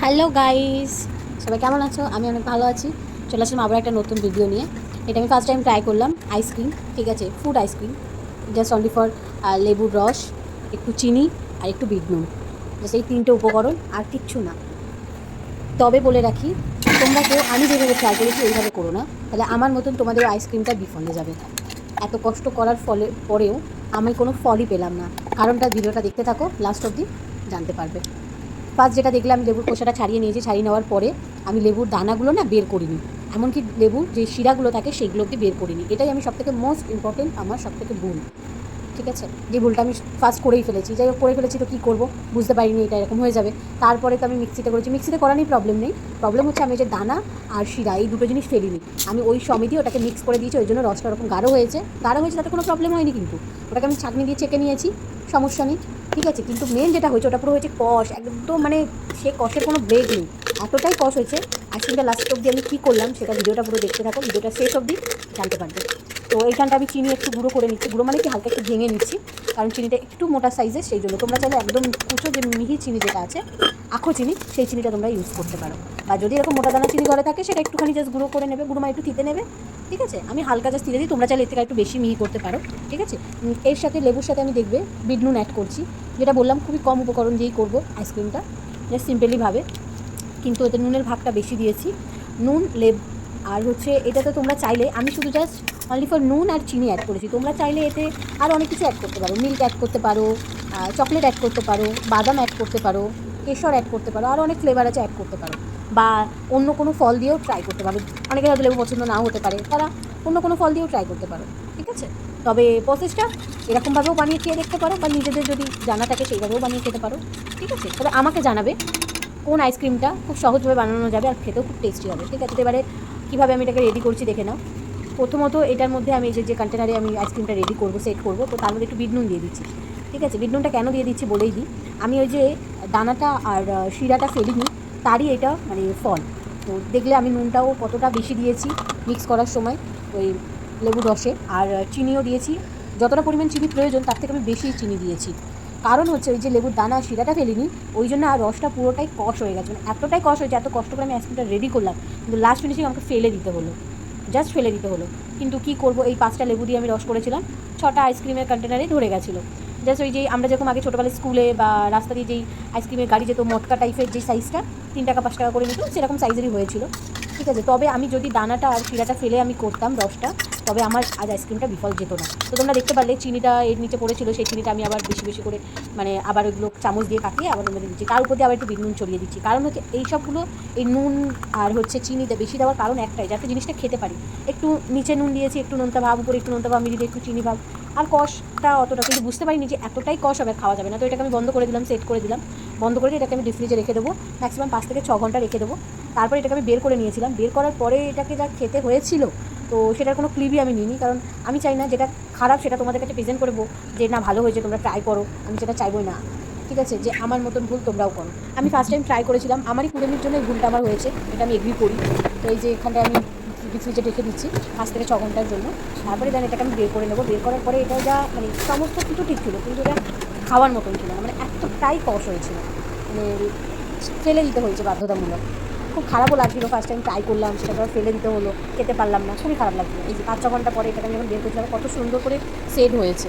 Hello guys, সবাই কেমন আছো? আমি অনেক ভালো আছি। চলে আসলাম আবার একটা নতুন ভিডিও নিয়ে। এটা আমি ফার্স্ট টাইম ট্রাই করলাম আইসক্রিম। ঠিক আছে, food ice cream, just only for লেবুর রস, একটু চিনি আর একটু বিট নুন, জাস্ট এই তিনটে উপকরণ, আর কিচ্ছু না। তবে বলে রাখি, তোমরা কেউ আমি যেভাবে ট্রাই করেছি ওইভাবে করো না, তাহলে আমার মতন তোমাদের আইসক্রিমটা বিফলে যাবে। এত কষ্ট করার পরেও আমি কোনো ফলই পেলাম না। কারণটা ভিডিওটা দেখতে থাকো, লাস্ট অবধি জানতে পারবে। ফার্স্ট যেটা দেখলাম, লেবুর খোসাটা ছাড়িয়ে নিয়েছি। ছাড়িয়ে নেওয়ার পরে আমি লেবুর দানাগুলো না বের করিনি, এমনকি লেবুর যে শিরাগুলো থাকে সেইগুলোকে বের করিনি। এটাই আমি সবথেকে মোস্ট ইম্পর্টেন্ট, আমার সবথেকে ভুল। ঠিক আছে, যে ভুলটা আমি ফার্স্ট করেই ফেলেছি। যাই হোক, করে ফেলেছি তো কী করবো, বুঝতে পারিনি এটা এরকম হয়ে যাবে। তারপরে তো আমি মিক্সিতে করেছি। মিক্সিতে করা নিয়ে প্রবলেম নেই, প্রবলেম হচ্ছে আমি যে দানা আর শিরা এই দুটো জিনিস ফেলিনি। আমি ওই সমেতই ওটাকে মিক্স করে দিয়েছি, ওই জন্য রসটা ওরকম গাঢ় হয়েছে। তাতে কোনো প্রবলেম হয়নি, কিন্তু ওটাকে আমি ছাঁকনি দিয়ে ছেঁকে নিয়েছি, সমস্যা নেই। ঠিক আছে, কিন্তু মেন যেটা হয়েছে ওটা পুরো হয়েছে কষ, একদম মানে সে কষের কোনো ব্রেক নেই, এতটাই কষ হয়েছে। আইসক্রিমটা লাস্ট অবধি আমি কী করলাম সেটা ভিডিওটা পুরো দেখতে থাকো, ভিডিওটা শেষ অবধি জানতে পারবে। তো এইখানটা আমি চিনি একটু গুঁড়ো করে নিচ্ছি, গুঁড়ো মানে কি হালকা একটু ভেঙে নিচ্ছি, কারণ চিনিটা একটু মোটা সাইজের, সেই জন্য। তোমরা চাইলে একদম কুচো যে মিহি চিনি যেটা আছে, আখো চিনি, সেই চিনিটা তোমরা ইউজ করতে পারো। বা যদি এরকম মোটা দানা চিনি ঘরে থাকে সেটা একটুখানি জাস্ট গুঁড়ো করে নেবে, গুঁড়ো মানে একটু থিতে নেবে। ঠিক আছে, আমি হালকা জাস্ট থিতে দিই, তোমরা চাইলে এর থেকে একটু বেশি মিহি করতে পারো। ঠিক আছে, এর সাথে লেবুর সাথে আমি দেখবে বিট নুন অ্যাড করছি, যেটা বললাম খুবই কম উপকরণ দিয়েই করবো আইসক্রিমটা, জাস্ট সিম্পলিভাবে। কিন্তু এতে নুনের ভাগটা বেশি দিয়েছি, নুন আর হচ্ছে এটাতে তোমরা চাইলে, আমি শুধু জাস্ট অনলি ফর নুন আর চিনি অ্যাড করেছি। তোমরা চাইলে এতে আরও অনেক কিছু অ্যাড করতে পারো, মিল্ক অ্যাড করতে পারো, চকলেট অ্যাড করতে পারো, বাদাম অ্যাড করতে পারো, কেশর অ্যাড করতে পারো, আরও অনেক ফ্লেভার আছে অ্যাড করতে পারো। বা অন্য কোনো ফল দিয়েও ট্রাই করতে পারো। অনেকের হয়তো লেবু পছন্দ নাও হতে পারে, তারা অন্য কোনো ফল দিয়েও ট্রাই করতে পারো। ঠিক আছে, তবে প্রসেসটা এরকমভাবেও বানিয়ে খেয়ে দেখতে পারো, বা নিজেদের যদি জানা থাকে সেইভাবেও বানিয়ে খেতে পারো। ঠিক আছে, তবে আমাকে জানাবে কোন আইসক্রিমটা খুব সহজভাবে বানানো যাবে আর খেতেও খুব টেস্টি হবে। ঠিক আছে, তো এবারে কীভাবে আমি এটাকে রেডি করছি দেখে নাও। প্রথমত এটার মধ্যে আমি যে কন্টেনারে আমি আইসক্রিমটা রেডি করবো, সেট করবো, তো তার মধ্যে একটু বিট নুন দিয়ে দিচ্ছি। ঠিক আছে, বিট নুনটা কেন দিয়ে দিচ্ছি বলেই দিই। আমি ওই যে দানাটা আর শিরাটা ফেলিনি, তারই এটা মানে ফল। তো দেখলে আমি নুনটাও কতটা বেশি দিয়েছি মিক্স করার সময় ওই লেবুর রসে, আর চিনিও দিয়েছি যতটা পরিমাণ চিনি প্রয়োজন তার থেকে আমি বেশি চিনি দিয়েছি। কারণ হচ্ছে ওই যে লেবুর দানা শিরাটা ফেলিনি, ওই জন্য আর রসটা পুরোটাই কষ হয়ে গেছে, মানে এতটাই কষ হয়েছে, এত কষ্ট করে আমি আইসক্রিমটা রেডি করলাম, কিন্তু লাস্ট ফিনিশিং আমাকে ফেলে দিতে হলো, জাস্ট ফেলে দিতে হলো। কিন্তু কী করবো, এই 5টা লেবু দিয়ে আমি রস করেছিলাম, 6টা আইসক্রিমের কন্টেনারে ধরে গেছিলো। জাস্ট ওই যে আমরা যেরকম আগে ছোটোবেলায় স্কুলে বা রাস্তা দিয়ে যেই আইসক্রিমের গাড়ি যেত, মটকা টাইপের যে সাইজটা, 3 টাকা 5 টাকা করে নিত, সেরকম সাইজেরই হয়েছিল। ঠিক আছে, তবে আমি যদি দানাটা আর শিরাটা ফেলে আমি করতাম রসটা, তবে আমার আজ আইসক্রিমটা বিফল যেত না। তো তোমরা দেখতে পারলে চিনিটা এর নিচে পড়েছিল, সেই চিনিটা আমি আবার বেশি বেশি করে মানে আবার ওইগুলো চামচ দিয়ে কাটিয়ে আবার মধ্যে দিচ্ছি, তার উপর দিয়ে আবার একটু বিট নুন ছড়িয়ে দিচ্ছি। কারণ হচ্ছে এই সবগুলো, এই নুন আর হচ্ছে চিনিতে বেশি দেওয়ার কারণ একটাই, যাতে জিনিসটা খেতে পারি। একটু নিচে নুন দিয়েছি, একটু নোনতা ভাব, উপরে একটু নোনতা ভাব মিলিয়ে একটু চিনি ভাব, আর কষটা অতটা কিন্তু বুঝতে পারিনি যে এতটাই কষ হবে, খাওয়া যাবে না। তো এটাকে আমি বন্ধ করে দিলাম, সেট করে দিলাম। বন্ধ করে দিয়ে এটাকে আমি ডিপ ফ্রিজে রেখে দেবো, ম্যাক্সিমাম 5 থেকে 6 ঘন্টা রেখে দেবো। তারপরে এটাকে আমি বের করে নিয়েছিলাম। বের করার পরে এটাকে যা খেতে হয়েছিল, তো সেটার কোনো ক্লিপই আমি নিইনি, কারণ আমি চাই না যেটা খারাপ সেটা তোমাদের কাছে প্রেজেন্ট করবো যে না ভালো হয়েছে, তোমরা ট্রাই করো, আমি সেটা চাইবই না। ঠিক আছে, যে আমার মতন ভুল তোমরাও করো। আমি ফার্স্ট টাইম ট্রাই করেছিলাম, আমারই কুড়েমির জন্য এই ভুলটা আমার হয়েছে, এটা আমি এগ্রি করি। তো এই যে এখানটায় আমি ডিপ ফ্রিজে রেখে দিচ্ছি 5 থেকে 6 ঘন্টার জন্য। তারপরে দেন এটাকে আমি বের করে নেবো। বের করার পরে এটা যা মানে সমস্ত কিছু ঠিক ছিল, কিন্তু এটা খাওয়ার মতন ছিল না, মানে এতটাই কষ হয়েছিল, মানে ফেলে দিতে হয়েছে বাধ্যতামূলক। খুব খারাপও লাগছিলো, ফার্স্ট টাইম ট্রাই করলাম, সেটা পর ফেলে দিতে হলো, খেতে পারলাম না, খুবই খারাপ লাগছিলো। এই যে 5-6 ঘন্টা পরে এটাকে আমি যখন বের করছিলাম, কত সুন্দর করে সেট হয়েছে।